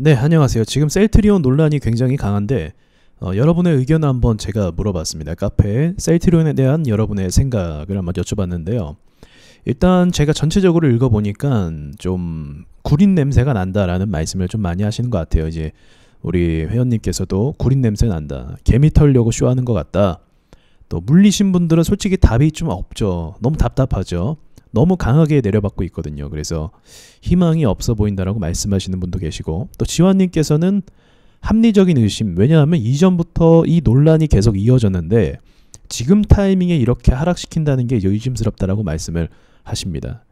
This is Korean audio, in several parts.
네, 안녕하세요. 지금 셀트리온 논란이 굉장히 강한데 여러분의 의견을 한번 제가 물어봤습니다. 카페에 셀트리온에 대한 여러분의 생각을 한번 여쭤봤는데요. 일단 제가 전체적으로 읽어보니까 좀 구린 냄새가 난다라는 말씀을 좀 많이 하시는 것 같아요. 이제 우리 회원님께서도 구린 냄새 난다, 개미 털려고 쇼하는 것 같다. 또 물리신 분들은 솔직히 답이 좀 없죠. 너무 답답하죠. 너무 강하게 내려받고 있거든요. 그래서 희망이 없어 보인다라고 말씀하시는 분도 계시고, 또 지환님께서는 합리적인 의심, 왜냐하면 이전부터 이 논란이 계속 이어졌는데 지금 타이밍에 이렇게 하락시킨다는 게 의심스럽다라고 말씀을 하십니다.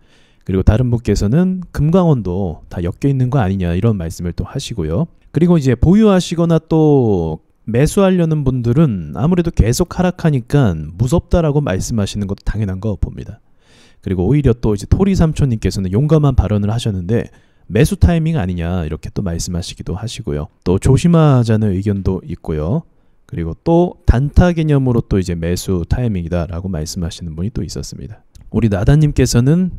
그리고 다른 분께서는 금강원도 다 엮여 있는 거 아니냐 이런 말씀을 또 하시고요. 그리고 이제 보유하시거나 또 매수하려는 분들은 아무래도 계속 하락하니까 무섭다라고 말씀하시는 것도 당연한 거 봅니다. 그리고 오히려 또 이제 토리 삼촌님께서는 용감한 발언을 하셨는데 매수 타이밍 아니냐 이렇게 또 말씀하시기도 하시고요. 또 조심하자는 의견도 있고요. 그리고 또 단타 개념으로 또 이제 매수 타이밍이다라고 말씀하시는 분이 또 있었습니다. 우리 나다님께서는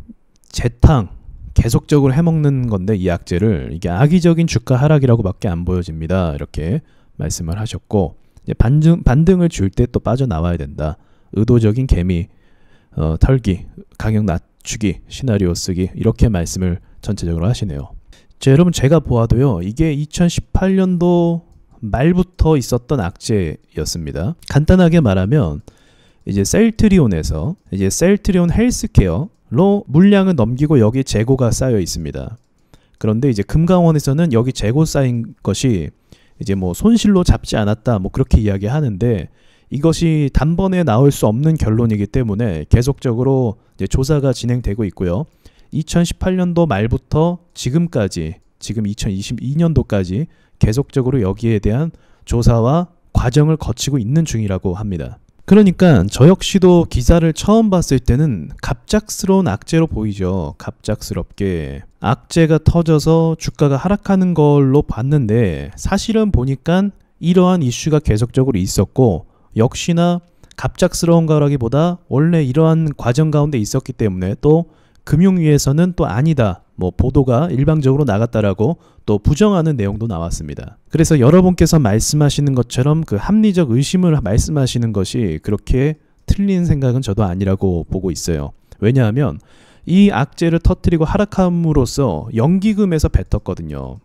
재탕 계속적으로 해먹는 건데 이 악재를 이게 악의적인 주가 하락이라고밖에 안 보여집니다. 이렇게 말씀을 하셨고, 이제 반등을 줄 때 또 빠져나와야 된다. 의도적인 개미 털기, 가격 낮추기, 시나리오 쓰기 이렇게 말씀을 전체적으로 하시네요. 자, 여러분 제가 보아도요, 이게 2018년도 말부터 있었던 악재였습니다. 간단하게 말하면 이제 셀트리온에서 이제 셀트리온 헬스케어로 물량을 넘기고 여기 재고가 쌓여 있습니다. 그런데 이제 금강원에서는 여기 재고 쌓인 것이 이제 뭐 손실로 잡지 않았다 뭐 그렇게 이야기하는데, 이것이 단번에 나올 수 없는 결론이기 때문에 계속적으로 이제 조사가 진행되고 있고요. 2018년도 말부터 지금까지, 지금 2022년도까지 계속적으로 여기에 대한 조사와 과정을 거치고 있는 중이라고 합니다. 그러니까 저 역시도 기사를 처음 봤을 때는 갑작스러운 악재로 보이죠. 갑작스럽게 악재가 터져서 주가가 하락하는 걸로 봤는데, 사실은 보니까 이러한 이슈가 계속적으로 있었고, 역시나 갑작스러운 거라기보다 원래 이러한 과정 가운데 있었기 때문에 또 금융위에서는 또 아니다, 뭐 보도가 일방적으로 나갔다라고 또 부정하는 내용도 나왔습니다. 그래서 여러분께서 말씀하시는 것처럼 그 합리적 의심을 말씀하시는 것이 그렇게 틀린 생각은 저도 아니라고 보고 있어요. 왜냐하면 이 악재를 터뜨리고 하락함으로써 연기금에서 뱉었거든요.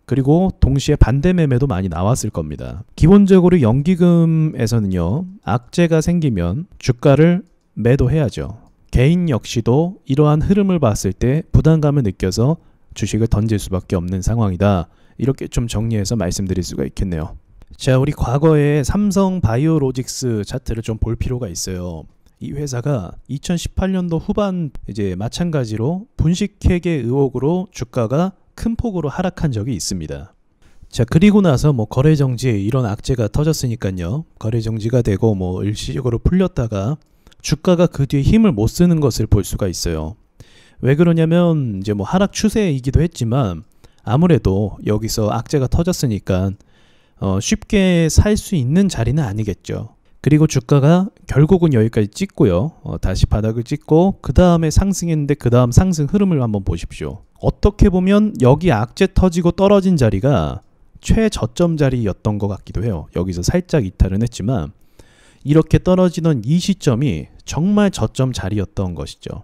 그리고 동시에 반대 매매도 많이 나왔을 겁니다. 기본적으로 연기금에서는요, 악재가 생기면 주가를 매도해야죠. 개인 역시도 이러한 흐름을 봤을 때 부담감을 느껴서 주식을 던질 수밖에 없는 상황이다. 이렇게 좀 정리해서 말씀드릴 수가 있겠네요. 자, 우리 과거에 삼성 바이오로직스 차트를 좀 볼 필요가 있어요. 이 회사가 2018년도 후반 이제 마찬가지로 분식회계 의혹으로 주가가 큰 폭으로 하락한 적이 있습니다. 자, 그리고 나서 뭐 거래정지 이런 악재가 터졌으니까요, 거래정지가 되고 뭐 일시적으로 풀렸다가 주가가 그 뒤에 힘을 못 쓰는 것을 볼 수가 있어요. 왜 그러냐면 이제 뭐 하락 추세이기도 했지만 아무래도 여기서 악재가 터졌으니까 쉽게 살 수 있는 자리는 아니겠죠. 그리고 주가가 결국은 여기까지 찍고요, 다시 바닥을 찍고 그 다음에 상승했는데 그 다음 상승 흐름을 한번 보십시오. 어떻게 보면 여기 악재 터지고 떨어진 자리가 최저점 자리였던 것 같기도 해요. 여기서 살짝 이탈은 했지만 이렇게 떨어지던 이 시점이 정말 저점 자리였던 것이죠.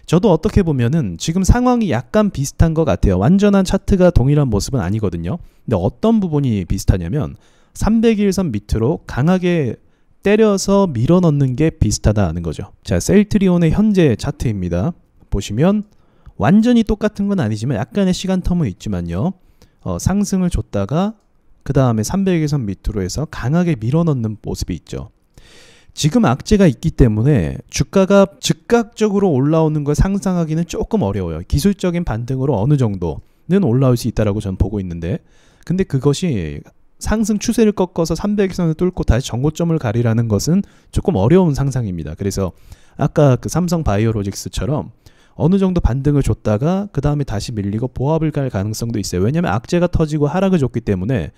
저도 어떻게 보면은 지금 상황이 약간 비슷한 것 같아요. 완전한 차트가 동일한 모습은 아니거든요. 근데 어떤 부분이 비슷하냐면 300일선 밑으로 강하게 때려서 밀어넣는 게 비슷하다는 거죠. 자, 셀트리온의 현재 차트입니다. 보시면 완전히 똑같은 건 아니지만 약간의 시간 텀은 있지만요, 상승을 줬다가 그 다음에 300일선 밑으로 해서 강하게 밀어넣는 모습이 있죠. 지금 악재가 있기 때문에 주가가 즉각적으로 올라오는 걸 상상하기는 조금 어려워요. 기술적인 반등으로 어느 정도는 올라올 수 있다라고 저는 보고 있는데, 근데 그것이 상승 추세를 꺾어서 300일선을 뚫고 다시 전고점을 가리라는 것은 조금 어려운 상상입니다. 그래서 아까 그 삼성 바이오로직스처럼 어느 정도 반등을 줬다가 그 다음에 다시 밀리고 보합을 갈 가능성도 있어요. 왜냐하면 악재가 터지고 하락을 줬기 때문에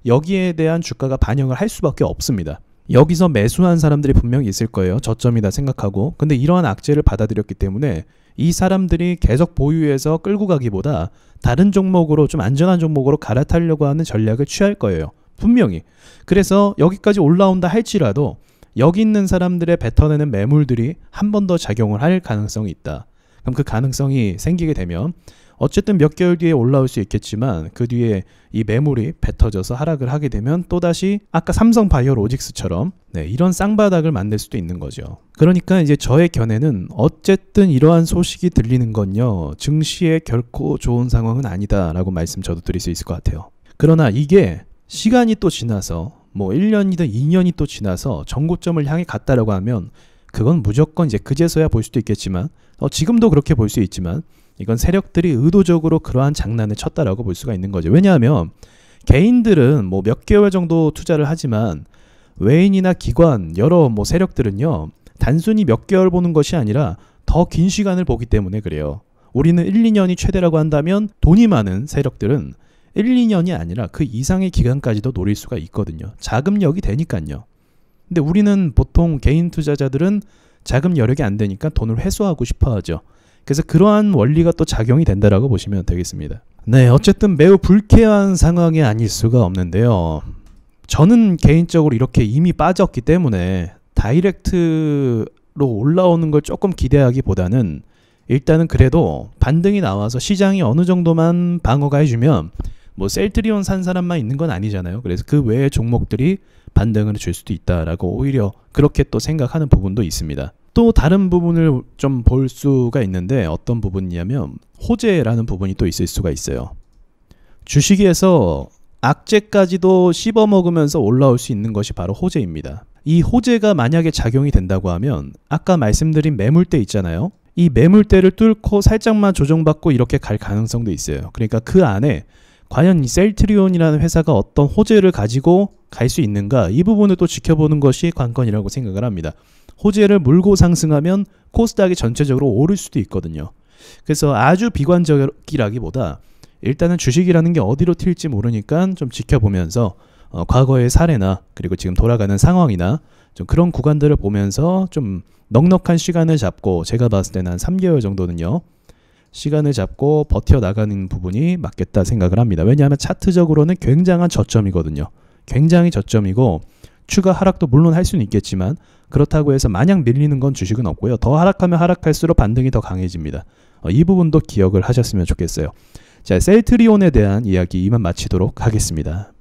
여기에 대한 주가가 반영을 할 수밖에 없습니다. 여기서 매수한 사람들이 분명히 있을 거예요. 저점이다 생각하고. 근데 이러한 악재를 받아들였기 때문에 이 사람들이 계속 보유해서 끌고 가기보다 다른 종목으로 좀 안전한 종목으로 갈아타려고 하는 전략을 취할 거예요. 분명히. 그래서 여기까지 올라온다 할지라도 여기 있는 사람들의 뱉어내는 매물들이 한 번 더 작용을 할 가능성이 있다. 그럼 그 가능성이 생기게 되면 어쨌든 몇 개월 뒤에 올라올 수 있겠지만 그 뒤에 이 매물이 뱉어져서 하락을 하게 되면 또다시 아까 삼성바이오로직스처럼 이런 쌍바닥을 만들 수도 있는 거죠. 그러니까 이제 저의 견해는 어쨌든 이러한 소식이 들리는 건요, 증시에 결코 좋은 상황은 아니다 라고 말씀 저도 드릴 수 있을 것 같아요. 그러나 이게 시간이 또 지나서 뭐 1년이든 2년이 또 지나서 정고점을 향해 갔다라고 하면 그건 무조건 이제 그제서야 볼 수도 있겠지만 지금도 그렇게 볼 수 있지만 이건 세력들이 의도적으로 그러한 장난을 쳤다라고 볼 수가 있는 거죠. 왜냐하면 개인들은 뭐 몇 개월 정도 투자를 하지만 외인이나 기관 여러 뭐 세력들은요, 단순히 몇 개월 보는 것이 아니라 더 긴 시간을 보기 때문에 그래요. 우리는 1, 2년이 최대라고 한다면 돈이 많은 세력들은 1, 2년이 아니라 그 이상의 기간까지도 노릴 수가 있거든요. 자금력이 되니까요. 근데 우리는 보통 개인 투자자들은 자금 여력이 안 되니까 돈을 회수하고 싶어 하죠. 그래서 그러한 원리가 또 작용이 된다라고 보시면 되겠습니다. 네, 어쨌든 매우 불쾌한 상황이 아닐 수가 없는데요. 저는 개인적으로 이렇게 이미 빠졌기 때문에 다이렉트로 올라오는 걸 조금 기대하기보다는 일단은 그래도 반등이 나와서 시장이 어느 정도만 방어가 해주면 뭐 셀트리온 산 사람만 있는 건 아니잖아요. 그래서 그 외의 종목들이 반등을 줄 수도 있다라고 오히려 그렇게 또 생각하는 부분도 있습니다. 또 다른 부분을 좀 볼 수가 있는데 어떤 부분이냐면 호재라는 부분이 또 있을 수가 있어요. 주식에서 악재까지도 씹어먹으면서 올라올 수 있는 것이 바로 호재입니다. 이 호재가 만약에 작용이 된다고 하면 아까 말씀드린 매물대 있잖아요. 이 매물대를 뚫고 살짝만 조정받고 이렇게 갈 가능성도 있어요. 그러니까 그 안에 과연 이 셀트리온이라는 회사가 어떤 호재를 가지고 갈 수 있는가, 이 부분을 또 지켜보는 것이 관건이라고 생각을 합니다. 호재를 물고 상승하면 코스닥이 전체적으로 오를 수도 있거든요. 그래서 아주 비관적이라기보다 일단은 주식이라는 게 어디로 튈지 모르니까 좀 지켜보면서 과거의 사례나 그리고 지금 돌아가는 상황이나 좀 그런 구간들을 보면서 좀 넉넉한 시간을 잡고, 제가 봤을 때는 한 3개월 정도는요 시간을 잡고 버텨나가는 부분이 맞겠다 생각을 합니다. 왜냐하면 차트적으로는 굉장한 저점이거든요. 굉장히 저점이고 추가 하락도 물론 할 수는 있겠지만 그렇다고 해서 마냥 밀리는 건 주식은 없고요. 더 하락하면 하락할수록 반등이 더 강해집니다. 이 부분도 기억을 하셨으면 좋겠어요. 자, 셀트리온에 대한 이야기 이만 마치도록 하겠습니다.